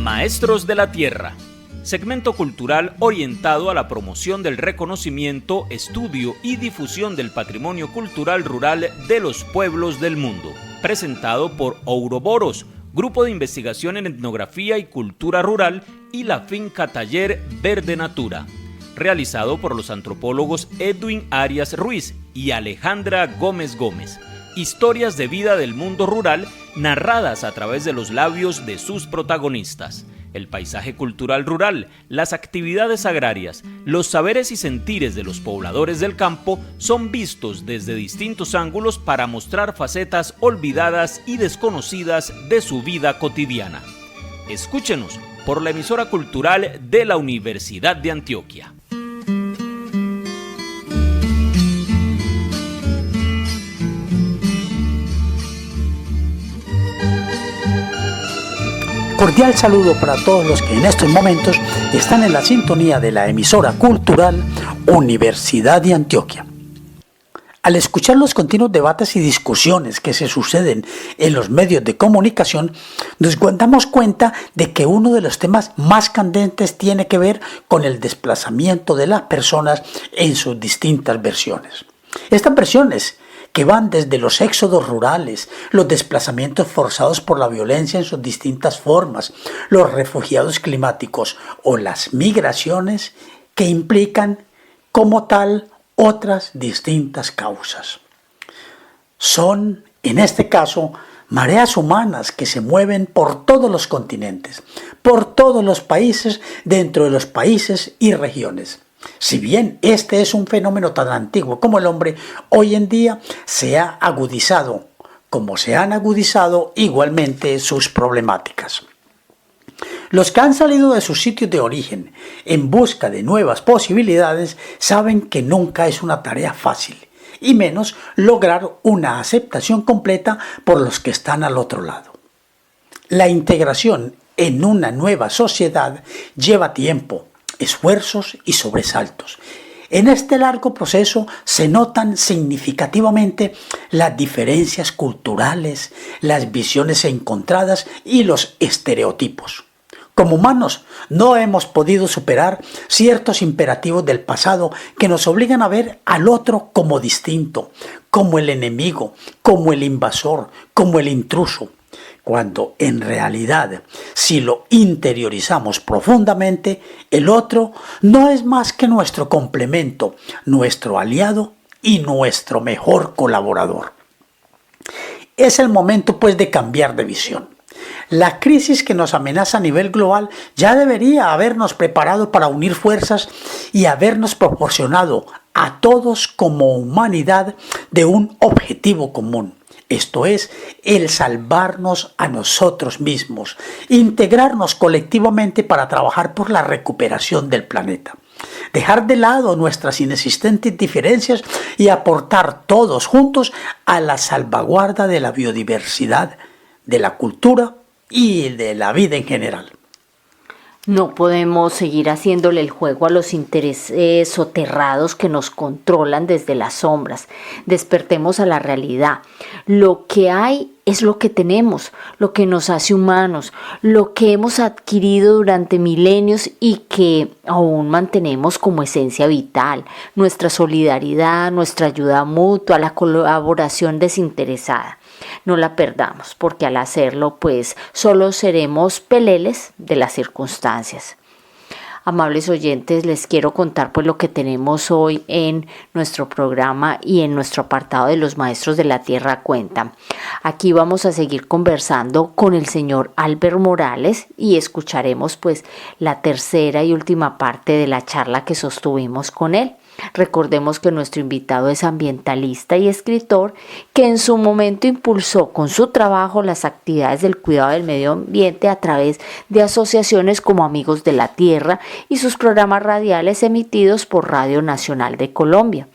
Maestros de la Tierra, segmento cultural orientado a la promoción del reconocimiento, estudio y difusión del patrimonio cultural rural de los pueblos del mundo, presentado por Ouroboros, Grupo de Investigación en Etnografía y Cultura Rural, y la Finca Taller Verde Natura, realizado por los antropólogos Edwin Arias Ruiz y Alejandra Gómez Gómez. Historias de vida del mundo rural narradas a través de los labios de sus protagonistas. El paisaje cultural rural, las actividades agrarias, los saberes y sentires de los pobladores del campo son vistos desde distintos ángulos para mostrar facetas olvidadas y desconocidas de su vida cotidiana. Escúchenos por la emisora cultural de la Universidad de Antioquia. Cordial saludo para todos los que en estos momentos están en la sintonía de la emisora cultural Universidad de Antioquia. Al escuchar los continuos debates y discusiones que se suceden en los medios de comunicación, nos damos cuenta de que uno de los temas más candentes tiene que ver con el desplazamiento de las personas en sus distintas versiones. Estas versiones que van desde los éxodos rurales, los desplazamientos forzados por la violencia en sus distintas formas, los refugiados climáticos o las migraciones que implican como tal otras distintas causas. Son, en este caso, mareas humanas que se mueven por todos los continentes, por todos los países, dentro de los países y regiones. Si bien este es un fenómeno tan antiguo como el hombre, hoy en día se ha agudizado, como se han agudizado igualmente sus problemáticas. Los que han salido de sus sitios de origen en busca de nuevas posibilidades saben que nunca es una tarea fácil, y menos lograr una aceptación completa por los que están al otro lado. La integración en una nueva sociedad lleva tiempo, esfuerzos y sobresaltos. En este largo proceso se notan significativamente las diferencias culturales, las visiones encontradas y los estereotipos. Como humanos no hemos podido superar ciertos imperativos del pasado que nos obligan a ver al otro como distinto, como el enemigo, como el invasor, como el intruso. Cuando en realidad, si lo interiorizamos profundamente, el otro no es más que nuestro complemento, nuestro aliado y nuestro mejor colaborador. Es el momento pues de cambiar de visión. La crisis que nos amenaza a nivel global ya debería habernos preparado para unir fuerzas y habernos proporcionado a todos como humanidad de un objetivo común. Esto es, el salvarnos a nosotros mismos, integrarnos colectivamente para trabajar por la recuperación del planeta. Dejar de lado nuestras inexistentes diferencias y aportar todos juntos a la salvaguarda de la biodiversidad, de la cultura y de la vida en general. No podemos seguir haciéndole el juego a los intereses soterrados que nos controlan desde las sombras. Despertemos a la realidad. Lo que hay es lo que tenemos, lo que nos hace humanos, lo que hemos adquirido durante milenios y que aún mantenemos como esencia vital. Nuestra solidaridad, nuestra ayuda mutua, la colaboración desinteresada. No la perdamos, porque al hacerlo, pues, solo seremos peleles de las circunstancias. Amables oyentes, les quiero contar pues lo que tenemos hoy en nuestro programa y en nuestro apartado de los Maestros de la Tierra Cuentan. Aquí vamos a seguir conversando con el señor Albert Morales y escucharemos pues la tercera y última parte de la charla que sostuvimos con él. Recordemos que nuestro invitado es ambientalista y escritor que en su momento impulsó con su trabajo las actividades del cuidado del medio ambiente a través de asociaciones como Amigos de la Tierra y sus programas radiales emitidos por Radio Nacional de Colombia.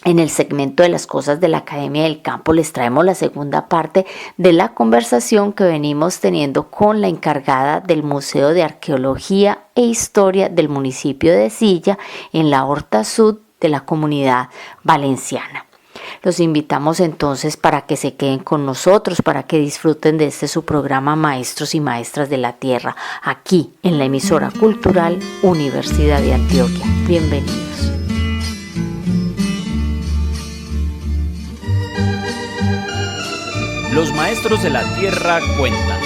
En el segmento de las cosas de la Academia del Campo les traemos la segunda parte de la conversación que venimos teniendo con la encargada del Museo de Arqueología e Historia del municipio de Silla en la Horta Sud de la Comunidad Valenciana. Los invitamos entonces para que se queden con nosotros, para que disfruten de su programa Maestros y Maestras de la Tierra, aquí en la emisora cultural Universidad de Antioquia. Bienvenidos. Los Maestros de la Tierra cuentan.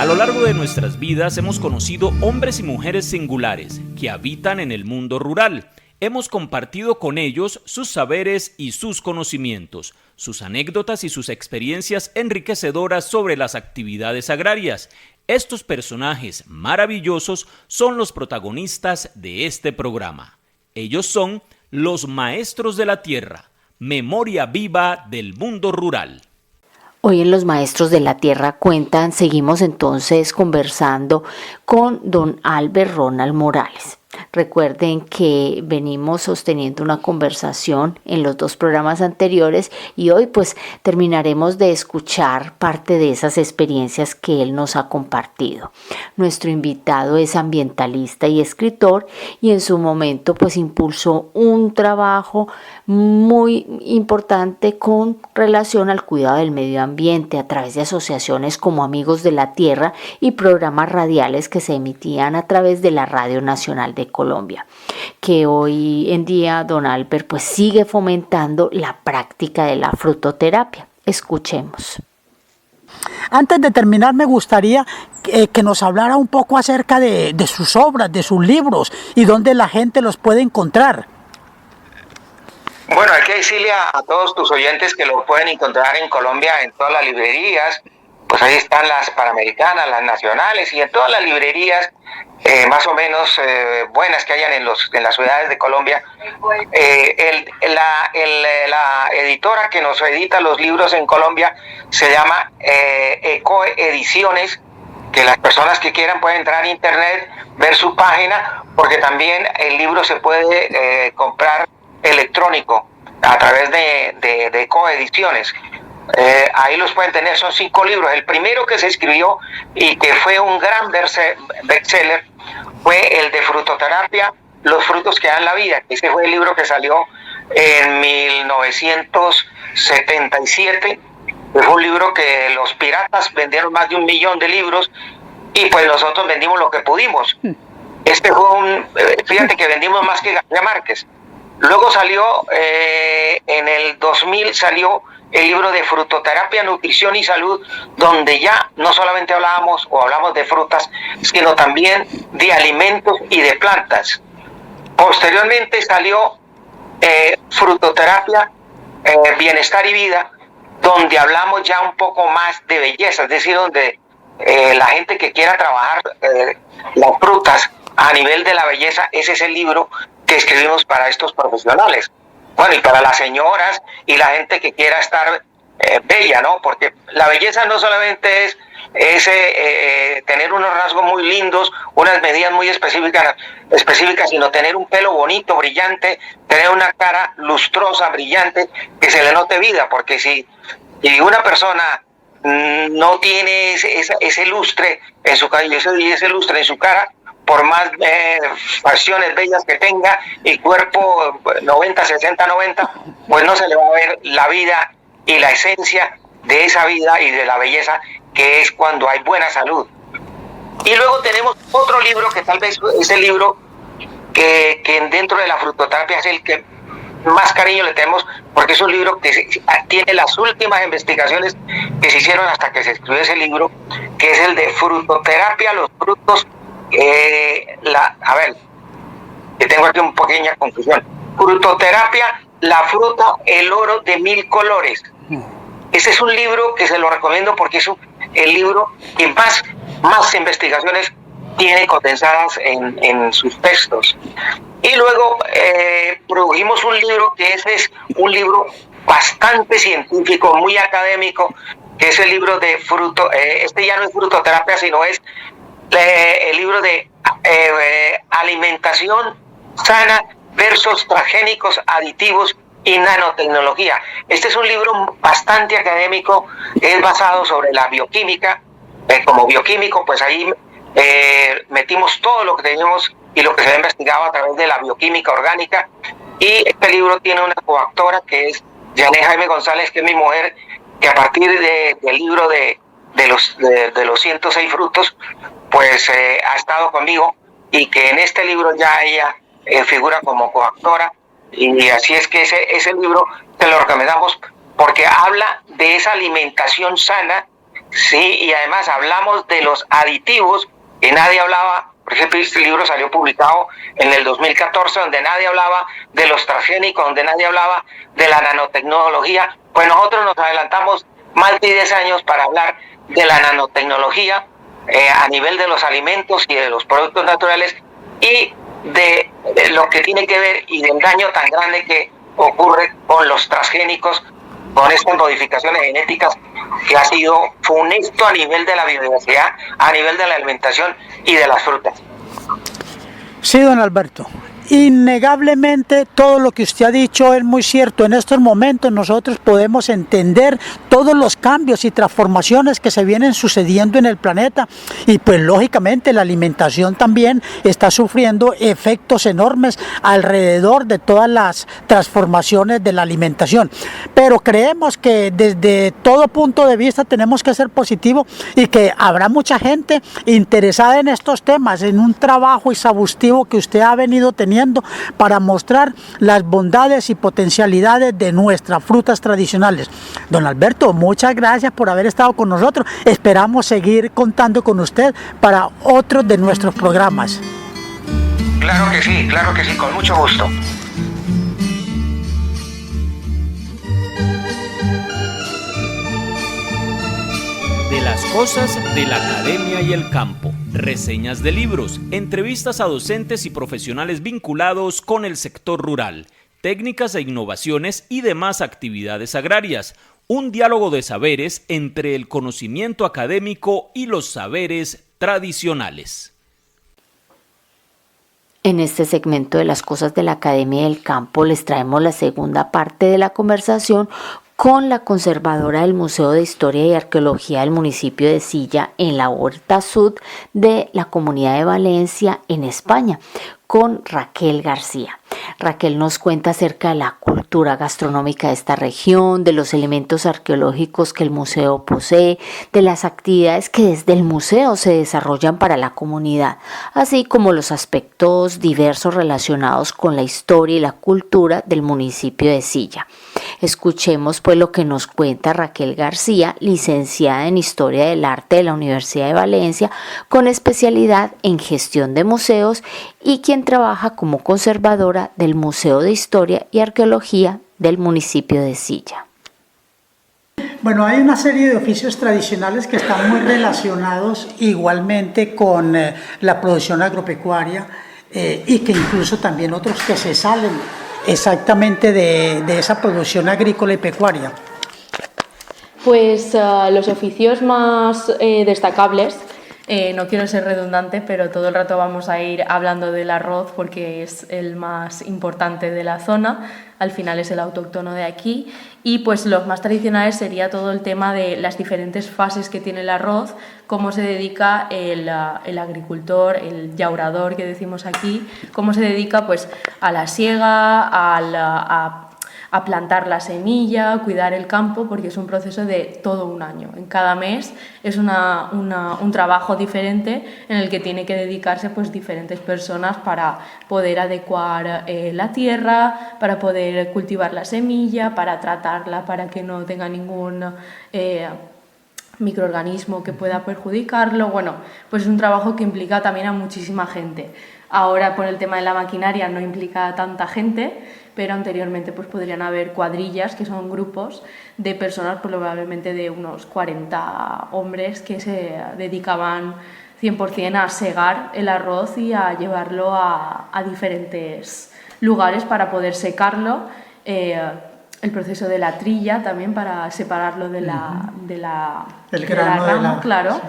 A lo largo de nuestras vidas hemos conocido hombres y mujeres singulares que habitan en el mundo rural. Hemos compartido con ellos sus saberes y sus conocimientos, sus anécdotas y sus experiencias enriquecedoras sobre las actividades agrarias. Estos personajes maravillosos son los protagonistas de este programa. Ellos son los Maestros de la Tierra, memoria viva del mundo rural. Hoy en Los Maestros de la Tierra cuentan, seguimos entonces conversando con don Albert Ronald Morales. Recuerden que venimos sosteniendo una conversación en los 2 programas anteriores y hoy pues terminaremos de escuchar parte de esas experiencias que él nos ha compartido. Nuestro invitado es ambientalista y escritor y en su momento pues impulsó un trabajo muy importante con relación al cuidado del medio ambiente a través de asociaciones como Amigos de la Tierra y programas radiales que se emitían a través de la Radio Nacional de Colombia, que hoy en día don Albert pues sigue fomentando la práctica de la frutoterapia. Escuchemos. Antes de terminar, me gustaría que nos hablara un poco acerca de sus obras, de sus libros y dónde la gente los puede encontrar. Bueno, hay que decirle a todos tus oyentes que lo pueden encontrar en Colombia en todas las librerías. Pues ahí están las panamericanas, las nacionales y en todas las librerías más o menos buenas que hayan en las ciudades de Colombia. La editora que nos edita los libros en Colombia se llama Ecoe Ediciones, que las personas que quieran pueden entrar a internet, ver su página, porque también el libro se puede comprar electrónico a través de Ecoe Ediciones. Ahí los pueden tener, son 5 libros. El primero que se escribió y que fue un gran bestseller fue el de Frutoterapia, los frutos que dan la vida. Ese fue el libro que salió en 1977. Fue un libro que los piratas vendieron más de 1 millón de libros y pues nosotros vendimos lo que pudimos. Este fue fíjate que vendimos más que García Márquez. Luego salió, en el 2000 salió el libro de Frutoterapia, Nutrición y Salud, donde ya no solamente hablamos de frutas, sino también de alimentos y de plantas. Posteriormente salió Frutoterapia, Bienestar y Vida, donde hablamos ya un poco más de belleza, es decir, donde la gente que quiera trabajar las frutas a nivel de la belleza, ese es el libro que escribimos para estos profesionales. Bueno, y para las señoras y la gente que quiera estar bella, ¿no? Porque la belleza no solamente es tener unos rasgos muy lindos, unas medidas muy específicas, sino tener un pelo bonito, brillante, tener una cara lustrosa, brillante, que se le note vida, porque si una persona no tiene ese lustre en su cara y ese lustre en su cara, por más facciones bellas que tenga y cuerpo 90, 60, 90, pues no se le va a ver la vida y la esencia de esa vida y de la belleza que es cuando hay buena salud. Y luego tenemos otro libro que tal vez es el libro que dentro de la frutoterapia es el que más cariño le tenemos, porque es un libro que tiene las últimas investigaciones que se hicieron hasta que se escribió ese libro, que es el de Frutoterapia, los frutos. A ver, que tengo aquí una pequeña confusión. Frutoterapia, la fruta, el oro de 1000 colores. Ese es un libro que se lo recomiendo porque es el libro que más investigaciones tiene condensadas en sus textos. Y luego produjimos un libro que es un libro bastante científico, muy académico, que es el libro de este ya no es frutoterapia, sino es el libro de alimentación sana versus transgénicos, aditivos y nanotecnología. Este es un libro bastante académico, es basado sobre la bioquímica. Como bioquímico, pues ahí metimos todo lo que teníamos y lo que se ha investigado a través de la bioquímica orgánica. Y este libro tiene una coautora que es Janet Jaime González, que es mi mujer, que a partir del libro de los 106 frutos, pues ha estado conmigo, y que en este libro ya ella figura como coautora, y así es que ese libro te lo recomendamos porque habla de esa alimentación sana, sí, y además hablamos de los aditivos que nadie hablaba. Por ejemplo, este libro salió publicado en el 2014, donde nadie hablaba de los transgénicos, donde nadie hablaba de la nanotecnología. Pues nosotros nos adelantamos más de 10 años para hablar de la nanotecnología a nivel de los alimentos y de los productos naturales, y de lo que tiene que ver y del daño tan grande que ocurre con los transgénicos, con estas modificaciones genéticas, que ha sido funesto a nivel de la biodiversidad, a nivel de la alimentación y de las frutas. Sí, don Alberto. Innegablemente todo lo que usted ha dicho es muy cierto. En estos momentos nosotros podemos entender todos los cambios y transformaciones que se vienen sucediendo en el planeta, y pues lógicamente la alimentación también está sufriendo efectos enormes alrededor de todas las transformaciones de la alimentación. Pero creemos que desde todo punto de vista tenemos que ser positivos, y que habrá mucha gente interesada en estos temas, en un trabajo exhaustivo que usted ha venido teniendo para mostrar las bondades y potencialidades de nuestras frutas tradicionales. Don Alberto, muchas gracias por haber estado con nosotros. Esperamos seguir contando con usted para otros de nuestros programas. Claro que sí, con mucho gusto. De las cosas de la academia y el campo, reseñas de libros, entrevistas a docentes y profesionales vinculados con el sector rural, técnicas e innovaciones y demás actividades agrarias. Un diálogo de saberes entre el conocimiento académico y los saberes tradicionales. En este segmento de las cosas de la academia y el campo les traemos la segunda parte de la conversación con la conservadora del Museo de Historia y Arqueología del municipio de Silla, en la Huerta Sud de la Comunidad de Valencia, en España, con Raquel García. Raquel nos cuenta acerca de la cultura gastronómica de esta región, de los elementos arqueológicos que el museo posee, de las actividades que desde el museo se desarrollan para la comunidad, así como los aspectos diversos relacionados con la historia y la cultura del municipio de Silla. Escuchemos pues lo que nos cuenta Raquel García, licenciada en Historia del Arte de la Universidad de Valencia, con especialidad en gestión de museos, y quien trabaja como conservadora del Museo de Historia y Arqueología del municipio de Silla. Bueno, hay una serie de oficios tradicionales que están muy relacionados igualmente con la producción agropecuaria, y que incluso también otros que se salen exactamente de esa producción agrícola y pecuaria. Pues los oficios más destacables, no quiero ser redundante, pero todo el rato vamos a ir hablando del arroz porque es el más importante de la zona, al final es el autóctono de aquí, y pues los más tradicionales sería todo el tema de las diferentes fases que tiene el arroz, cómo se dedica el agricultor, el llaurador que decimos aquí, cómo se dedica pues a la siega, a plantar la semilla, cuidar el campo, porque es un proceso de todo un año. En cada mes es un trabajo diferente en el que tiene que dedicarse pues diferentes personas para poder adecuar la tierra, para poder cultivar la semilla, para tratarla para que no tenga ningún microorganismo que pueda perjudicarlo. Bueno, pues es un trabajo que implica también a muchísima gente. Ahora por el tema de la maquinaria no implica a tanta gente, pero anteriormente pues podrían haber cuadrillas, que son grupos de personas, probablemente de unos 40 hombres, que se dedicaban 100% a segar el arroz y a llevarlo a diferentes lugares para poder secarlo. El proceso de la trilla también para separarlo del grano, claro. Sí.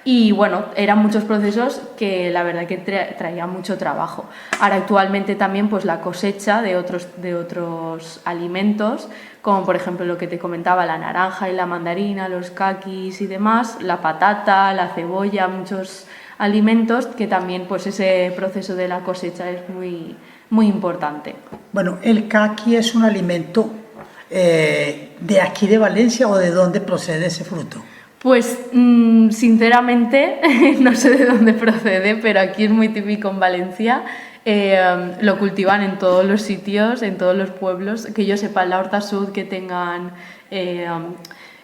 Y bueno, eran muchos procesos que la verdad que traían mucho trabajo. Ahora actualmente también pues la cosecha de otros alimentos, como por ejemplo lo que te comentaba, la naranja y la mandarina, los caquis y demás, la patata, la cebolla, muchos alimentos que también pues ese proceso de la cosecha es muy, muy importante. Bueno, el caqui es un alimento de aquí de Valencia o de dónde procede ese fruto? Pues sinceramente no sé de dónde procede, pero aquí es muy típico en Valencia. Lo cultivan en todos los sitios, en todos los pueblos, que yo sepa, en la Horta Sud que tengan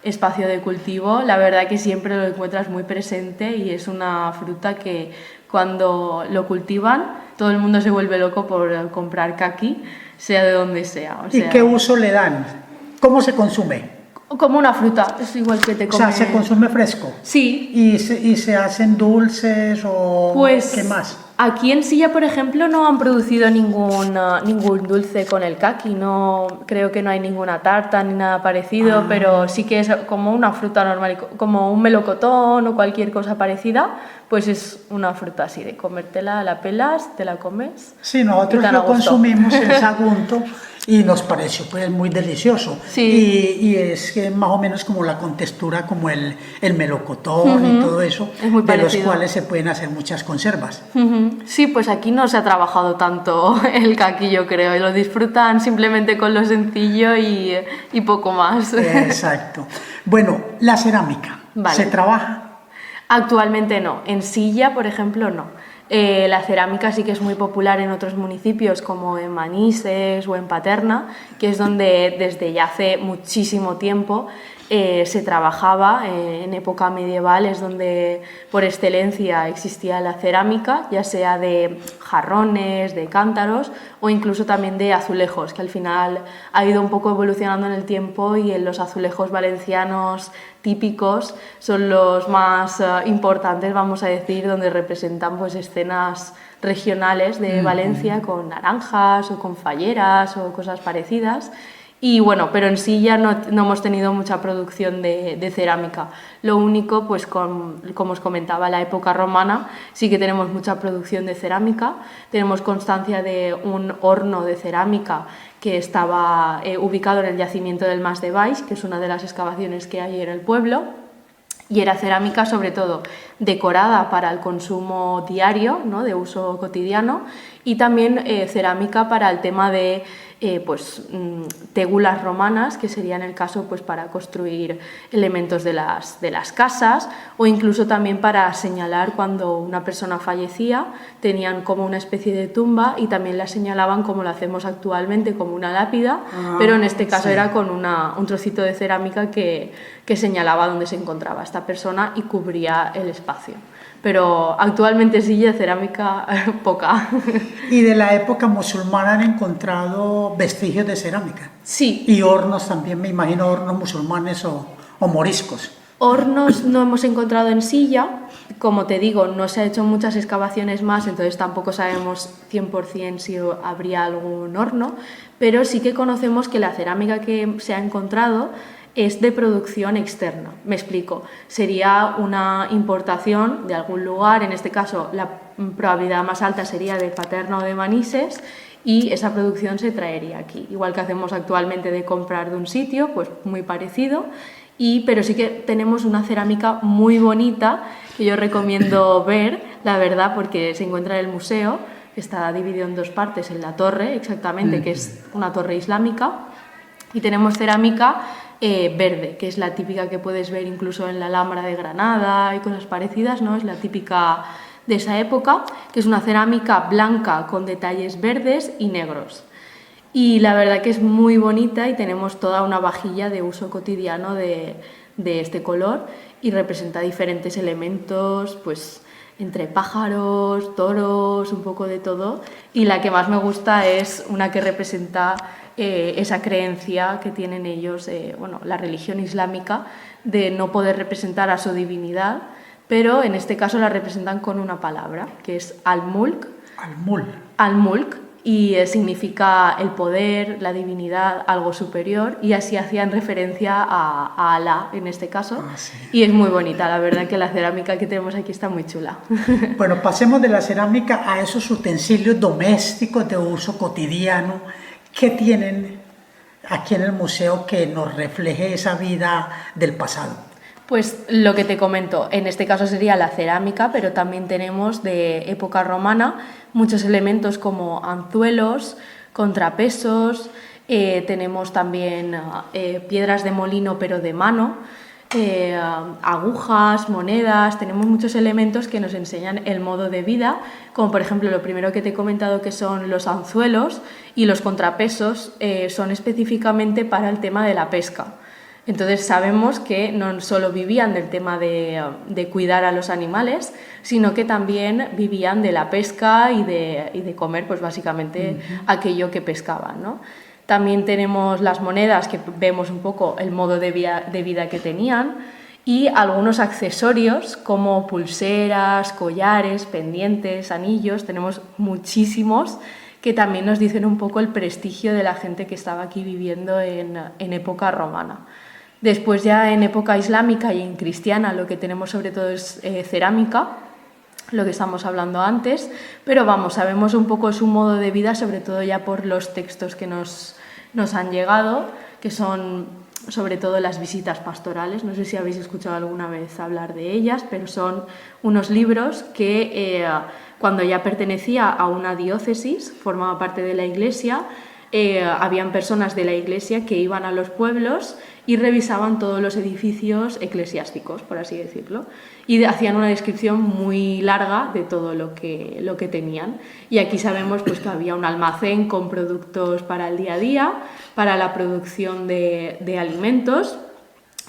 espacio de cultivo, la verdad que siempre lo encuentras muy presente y es una fruta que cuando lo cultivan todo el mundo se vuelve loco por comprar caqui, sea de donde sea. ¿Y qué uso le dan? ¿Cómo se consume? Como una fruta, es igual que te comes. O sea, ¿se consume fresco? Sí. ¿Y se hacen dulces o pues, qué más? Aquí en Silla, por ejemplo, no han producido ningún dulce con el caqui, no, creo que no hay ninguna tarta ni nada parecido, pero sí que es como una fruta normal, como un melocotón o cualquier cosa parecida, pues es una fruta así, de comértela, la pelas, te la comes. Sí, nosotros lo consumimos en Sagunto y nos pareció pues muy delicioso. Sí. Y es que más o menos como la contextura, como el melocotón y todo eso, es muy de parecido. los cuales se pueden hacer muchas conservas. Sí, pues aquí no se ha trabajado tanto el caqui, yo creo, y lo disfrutan simplemente con lo sencillo y poco más. Exacto. Bueno, la cerámica, Vale. ¿se trabaja? Actualmente no, en Silla, por ejemplo, no. La cerámica sí que es muy popular en otros municipios como en Manises o en Paterna, que es donde desde ya hace muchísimo tiempo se trabajaba. En época medieval es donde por excelencia existía la cerámica, ya sea de jarrones, de cántaros o incluso también de azulejos, que al final ha ido un poco evolucionando en el tiempo y en los azulejos valencianos típicos son los más importantes, vamos a decir, donde representan pues escenas regionales de Valencia con naranjas o con falleras o cosas parecidas. Y bueno, pero en sí ya no hemos tenido mucha producción de cerámica. Lo único, pues como os comentaba, la época romana sí que tenemos mucha producción de cerámica. Tenemos constancia de un horno de cerámica que estaba ubicado en el yacimiento del Mas de Baix, que es una de las excavaciones que hay en el pueblo. Y era cerámica sobre todo decorada para el consumo diario, ¿no?, de uso cotidiano, y también cerámica para el tema de tégulas romanas, que serían el caso pues para construir elementos de las casas, o incluso también para señalar cuando una persona fallecía, tenían como una especie de tumba y también la señalaban como lo hacemos actualmente, como una lápida, pero en este caso era con un trocito de cerámica que señalaba dónde se encontraba esta persona y cubría el espacio. Pero actualmente sí, de cerámica poca. ¿Y de la época musulmana han encontrado vestigios de cerámica? Sí. Y hornos también, me imagino, hornos musulmanes o moriscos. Hornos no hemos encontrado en Silla, como te digo, no se ha hecho muchas excavaciones más, entonces tampoco sabemos 100% si habría algún horno, pero sí que conocemos que la cerámica que se ha encontrado es de producción externa. Me explico. Sería una importación de algún lugar, en este caso la probabilidad más alta sería de Paterna o de Manises, y esa producción se traería aquí. Igual que hacemos actualmente de comprar de un sitio, pues muy parecido. Pero sí que tenemos una cerámica muy bonita que yo recomiendo ver, la verdad, porque se encuentra en el museo, que está dividido en dos partes, en la torre exactamente, que es una torre islámica, y tenemos cerámica verde, que es la típica que puedes ver incluso en la Alhambra de Granada y cosas parecidas, ¿no? Es la típica de esa época, que es una cerámica blanca con detalles verdes y negros. Y la verdad que es muy bonita y tenemos toda una vajilla de uso cotidiano de este color y representa diferentes elementos, pues entre pájaros, toros, un poco de todo. Y la que más me gusta es una que representa esa creencia que tienen ellos, la religión islámica, de no poder representar a su divinidad, pero en este caso la representan con una palabra, que es al-mulk. Al-mulk, y significa el poder, la divinidad, algo superior, y así hacían referencia a Alá en este caso. Sí. Y es muy bonita, la verdad que la cerámica que tenemos aquí está muy chula. Bueno, pasemos de la cerámica a esos utensilios domésticos de uso cotidiano que tienen aquí en el museo que nos refleje esa vida del pasado. Pues lo que te comento, en este caso sería la cerámica, pero también tenemos de época romana muchos elementos como anzuelos, contrapesos, tenemos también piedras de molino pero de mano, agujas, monedas, tenemos muchos elementos que nos enseñan el modo de vida, como por ejemplo lo primero que te he comentado, que son los anzuelos, y los contrapesos son específicamente para el tema de la pesca. Entonces sabemos que no solo vivían del tema de cuidar a los animales, sino que también vivían de la pesca y de comer, pues básicamente aquello que pescaban, ¿no? También tenemos las monedas, que vemos un poco el modo de vida que tenían, y algunos accesorios como pulseras, collares, pendientes, anillos. Tenemos muchísimos que también nos dicen un poco el prestigio de la gente que estaba aquí viviendo en época romana. Después, ya en época islámica y en cristiana, lo que tenemos sobre todo es cerámica, lo que estamos hablando antes, pero vamos, sabemos un poco su modo de vida, sobre todo ya por los textos que nos han llegado, que son sobre todo las visitas pastorales. No sé si habéis escuchado alguna vez hablar de ellas, pero son unos libros que cuando ya pertenecía a una diócesis, formaba parte de la Iglesia, habían personas de la Iglesia que iban a los pueblos y revisaban todos los edificios eclesiásticos, por así decirlo, y hacían una descripción muy larga de todo lo que tenían. Y aquí sabemos pues que había un almacén con productos para el día a día, para la producción de alimentos,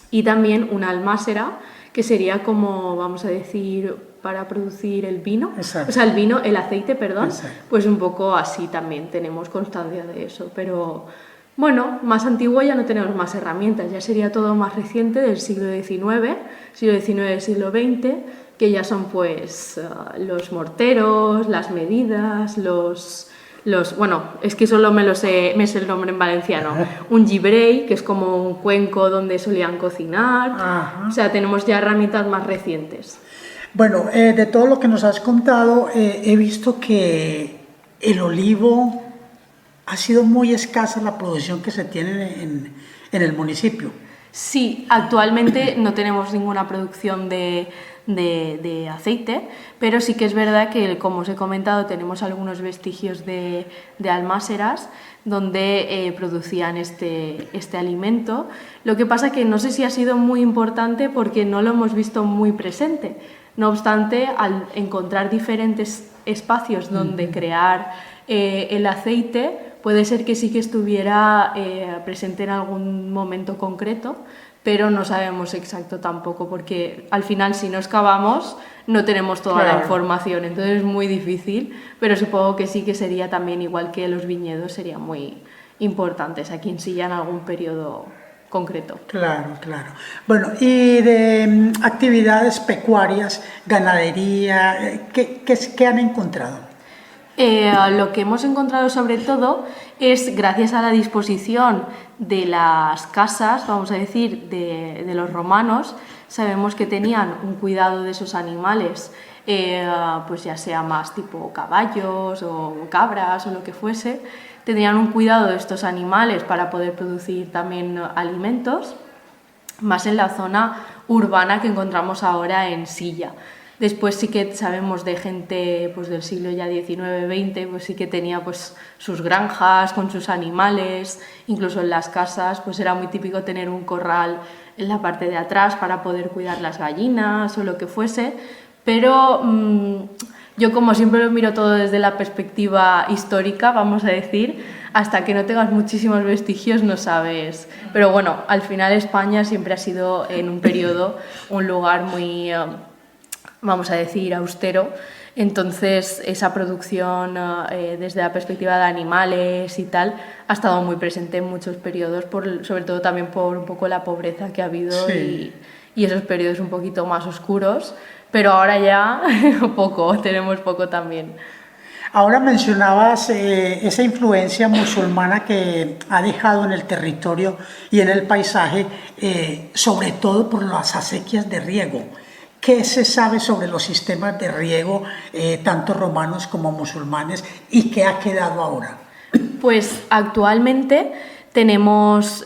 y también una almásera, que sería como, vamos a decir, para producir el vino. Exacto. O sea, el aceite, perdón. Exacto. Pues un poco así también tenemos constancia de eso, pero bueno, más antiguo ya no tenemos más herramientas, ya sería todo más reciente, del siglo XIX, siglo XX, que ya son pues los morteros, las medidas, bueno, es que solo me sé el nombre en valenciano, un gibrey, que es como un cuenco donde solían cocinar. Ajá. O sea, tenemos ya herramientas más recientes. Bueno, de todo lo que nos has contado, he visto que el olivo ha sido muy escasa la producción que se tiene en el municipio. Sí, actualmente no tenemos ninguna producción de aceite, pero sí que es verdad que, como os he comentado, tenemos algunos vestigios de almáseras donde producían este alimento. Lo que pasa que no sé si ha sido muy importante porque no lo hemos visto muy presente. No obstante, al encontrar diferentes espacios donde crear el aceite, puede ser que sí que estuviera presente en algún momento concreto, pero no sabemos exacto tampoco, porque al final, si no excavamos, no tenemos toda la información, entonces es muy difícil, pero supongo que sí que sería también, igual que los viñedos, serían muy importantes aquí en Silla en algún periodo concreto. Claro. Bueno, y de actividades pecuarias, ganadería, ¿qué han encontrado? Lo que hemos encontrado sobre todo es, gracias a la disposición de las casas, vamos a decir, de los romanos, sabemos que tenían un cuidado de esos animales, pues ya sea más tipo caballos o cabras o lo que fuese, tenían un cuidado de estos animales para poder producir también alimentos, más en la zona urbana que encontramos ahora en Silla. Después sí que sabemos de gente pues del siglo ya XIX-XX, pues sí que tenía pues sus granjas con sus animales, incluso en las casas pues era muy típico tener un corral en la parte de atrás para poder cuidar las gallinas o lo que fuese, pero yo, como siempre, lo miro todo desde la perspectiva histórica, vamos a decir, hasta que no tengas muchísimos vestigios no sabes. Pero bueno, al final España siempre ha sido en un periodo un lugar muy, vamos a decir, austero. Entonces esa producción desde la perspectiva de animales y tal ha estado muy presente en muchos periodos, sobre todo también por un poco la pobreza que ha habido. Sí. Y esos periodos un poquito más oscuros, pero ahora ya tenemos poco también. Ahora mencionabas esa influencia musulmana que ha dejado en el territorio y en el paisaje, sobre todo por las acequias de riego. ¿Qué se sabe sobre los sistemas de riego, tanto romanos como musulmanes, y qué ha quedado ahora? Pues actualmente tenemos,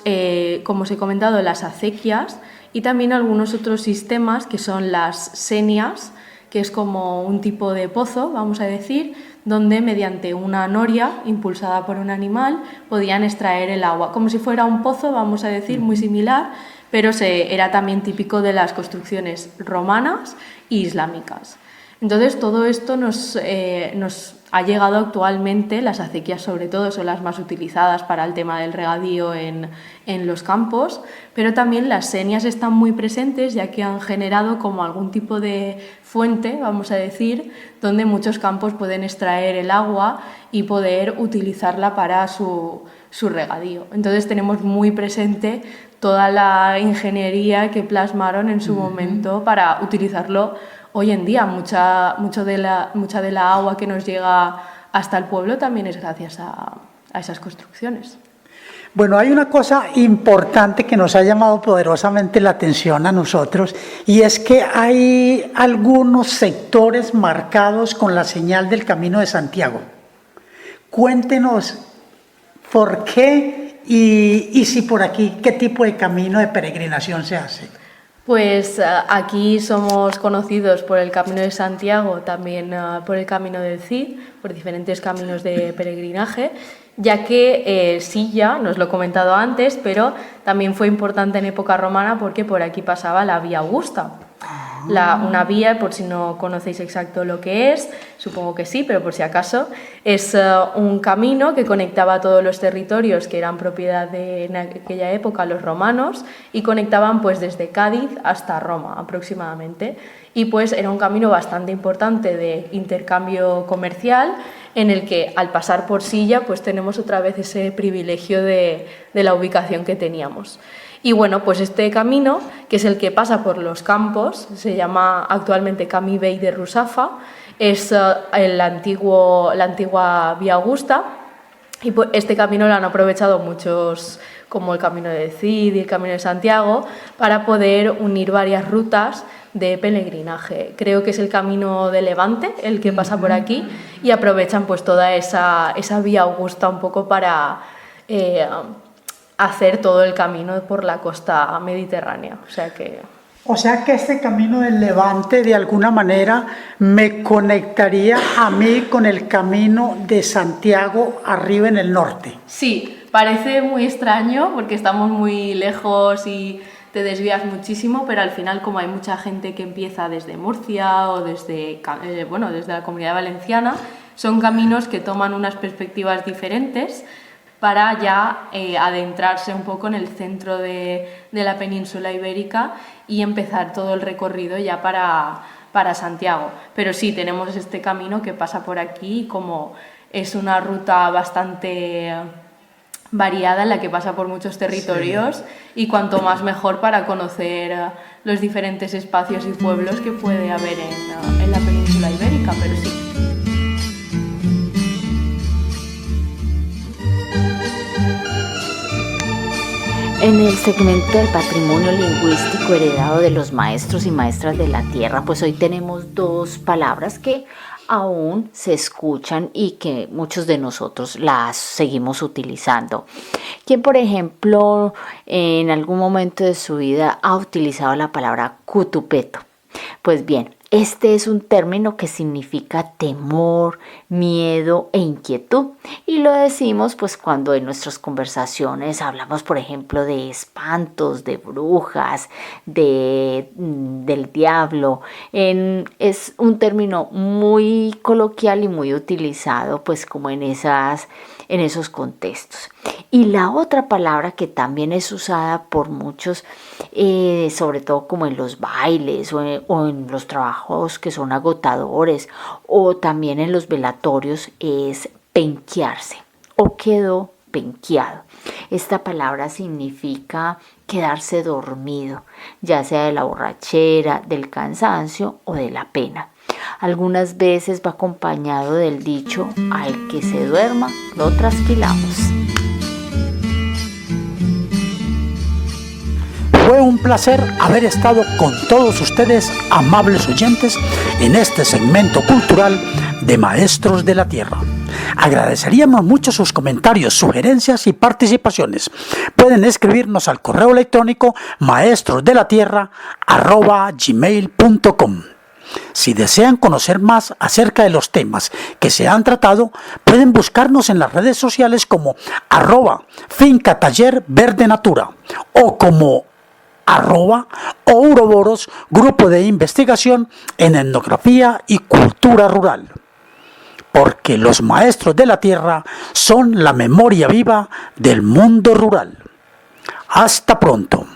como os he comentado, las acequias y también algunos otros sistemas que son las senias, que es como un tipo de pozo, vamos a decir, donde mediante una noria impulsada por un animal podían extraer el agua, como si fuera un pozo, vamos a decir, muy similar, pero era también típico de las construcciones romanas e islámicas. Entonces todo esto nos ha llegado actualmente, las acequias sobre todo son las más utilizadas para el tema del regadío en los campos, pero también las senias están muy presentes ya que han generado como algún tipo de fuente, vamos a decir, donde muchos campos pueden extraer el agua y poder utilizarla para su regadío. Entonces tenemos muy presente toda la ingeniería que plasmaron en su momento para utilizarlo hoy en día. Mucha de la agua que nos llega hasta el pueblo también es gracias a esas construcciones. Bueno, hay una cosa importante que nos ha llamado poderosamente la atención a nosotros, y es que hay algunos sectores marcados con la señal del Camino de Santiago. Cuéntenos por qué y si por aquí, qué tipo de camino de peregrinación se hace. Pues aquí somos conocidos por el Camino de Santiago, también por el Camino del Cid, por diferentes caminos de peregrinaje, ya que Silla, no os lo he comentado antes, pero también fue importante en época romana porque por aquí pasaba la Vía Augusta. Una vía, por si no conocéis exacto lo que es, supongo que sí, pero por si acaso, es un camino que conectaba todos los territorios que eran propiedad en aquella época los romanos y conectaban pues desde Cádiz hasta Roma aproximadamente. Y pues era un camino bastante importante de intercambio comercial en el que al pasar por Silla pues tenemos otra vez ese privilegio de la ubicación que teníamos. Y bueno, pues este camino, que es el que pasa por los campos, se llama actualmente Camí Vell de Russafa, es la antigua Vía Augusta, y pues este camino lo han aprovechado muchos, como el Camino de Cid y el Camino de Santiago, para poder unir varias rutas de peregrinaje. Creo que es el Camino de Levante el que pasa por aquí y aprovechan pues toda esa Vía Augusta un poco para hacer todo el camino por la costa mediterránea. O sea que este Camino del Levante de alguna manera me conectaría a mí con el Camino de Santiago arriba en el norte. Sí, parece muy extraño porque estamos muy lejos y te desvías muchísimo, pero al final, como hay mucha gente que empieza desde Murcia o desde la Comunidad Valenciana, son caminos que toman unas perspectivas diferentes para ya adentrarse un poco en el centro de la península ibérica y empezar todo el recorrido ya para Santiago. Pero sí, tenemos este camino que pasa por aquí, y como es una ruta bastante variada en la que pasa por muchos territorios, sí, y cuanto más mejor para conocer los diferentes espacios y pueblos que puede haber en la península ibérica, pero sí. En el segmento del patrimonio lingüístico heredado de los maestros y maestras de la tierra, pues hoy tenemos dos palabras que aún se escuchan y que muchos de nosotros las seguimos utilizando. ¿Quién, por ejemplo, en algún momento de su vida ha utilizado la palabra cutupeto? Pues bien, este es un término que significa temor, miedo e inquietud, y lo decimos pues cuando en nuestras conversaciones hablamos, por ejemplo, de espantos, de brujas, del diablo. Es un término muy coloquial y muy utilizado pues como en esos contextos. Y la otra palabra que también es usada por muchos, sobre todo como en los bailes o en los trabajos que son agotadores o también en los velatorios, es penquearse o quedó penqueado. Esta palabra significa quedarse dormido, ya sea de la borrachera, del cansancio o de la pena. Algunas veces va acompañado del dicho: al que se duerma, lo trasquilamos. Fue un placer haber estado con todos ustedes, amables oyentes, en este segmento cultural de Maestros de la Tierra. Agradeceríamos mucho sus comentarios, sugerencias y participaciones. Pueden escribirnos al correo electrónico maestrosdelatierra@gmail.com. Si desean conocer más acerca de los temas que se han tratado, pueden buscarnos en las redes sociales como @Finca Taller Verde Natura o como @Ouroboros, Grupo de Investigación en Etnografía y Cultura Rural. Porque los maestros de la tierra son la memoria viva del mundo rural. Hasta pronto.